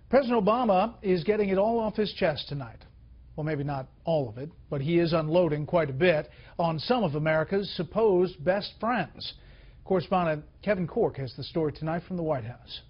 President Obama is getting it all off his chest tonight. Well, maybe not all of it, but he is unloading quite a bit on some of America's supposed best friends. Correspondent Kevin Corke has the story tonight from the White House.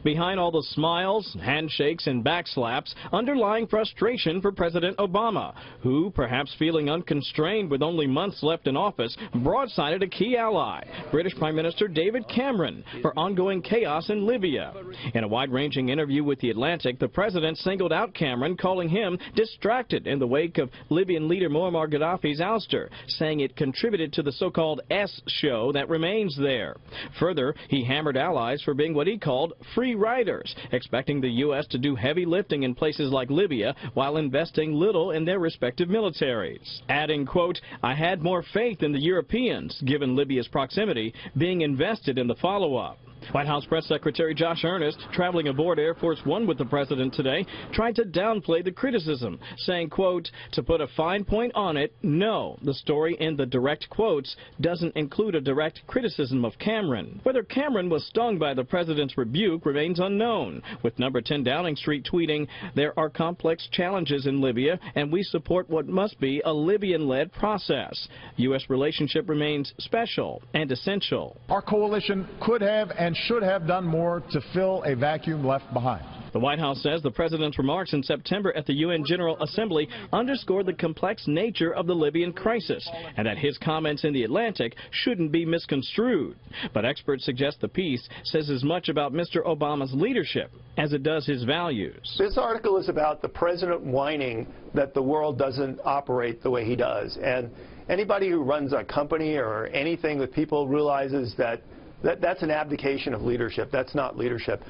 Behind all the smiles, handshakes, and backslaps, underlying frustration for President Obama, who, perhaps feeling unconstrained with only months left in office, broadsided a key ally, British Prime Minister David Cameron, for ongoing chaos in Libya. In a wide-ranging interview with The Atlantic, the president singled out Cameron, calling him distracted in the wake of Libyan leader Muammar Gaddafi's ouster, saying it contributed to the so-called S show that remains there. Further, he hammered allies for being what he called free riders, expecting the U.S. to do heavy lifting in places like Libya while investing little in their respective militaries. Adding, quote, "I had more faith in the Europeans, given Libya's proximity, being invested in the follow-up." White House Press Secretary Josh Earnest, traveling aboard Air Force One with the president today, tried to downplay the criticism, saying, quote, "To put a fine point on it, no, the story in the direct quotes doesn't include a direct criticism of Cameron." Whether Cameron was stung by the president's rebuke remains unknown, with number 10 Downing Street tweeting, "There are complex challenges in Libya, and we support what must be a Libyan-led process. U.S. relationship remains special and essential." Our coalition could have and should have done more to fill a vacuum left behind. The White House says the president's remarks in September at the UN General Assembly underscored the complex nature of the Libyan crisis and that his comments in The Atlantic shouldn't be misconstrued. But experts suggest the piece says as much about Mr. Obama's leadership as it does his values. This article is about the president whining that the world doesn't operate the way he does. And anybody who runs a company or anything with people realizes that that's an abdication of leadership. That's not leadership.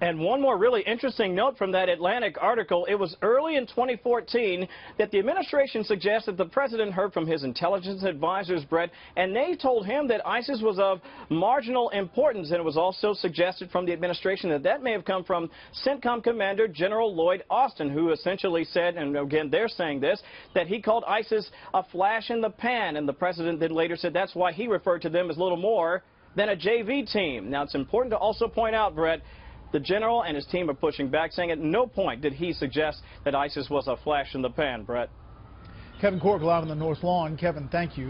And one more really interesting note from that Atlantic article. It was early in 2014 that the administration suggested the president heard from his intelligence advisors, Brett, and they told him that ISIS was of marginal importance. And it was also suggested from the administration that that may have come from CENTCOM Commander General Lloyd Austin, who essentially said, and again they're saying this, that he called ISIS a flash in the pan. And the president then later said that's why he referred to them as little more than a JV team. Now, it's important to also point out, Brett, the general and his team are pushing back, saying at no point did he suggest that ISIS was a flash in the pan, Brett. Kevin Corke live on the North Lawn. Kevin, thank you.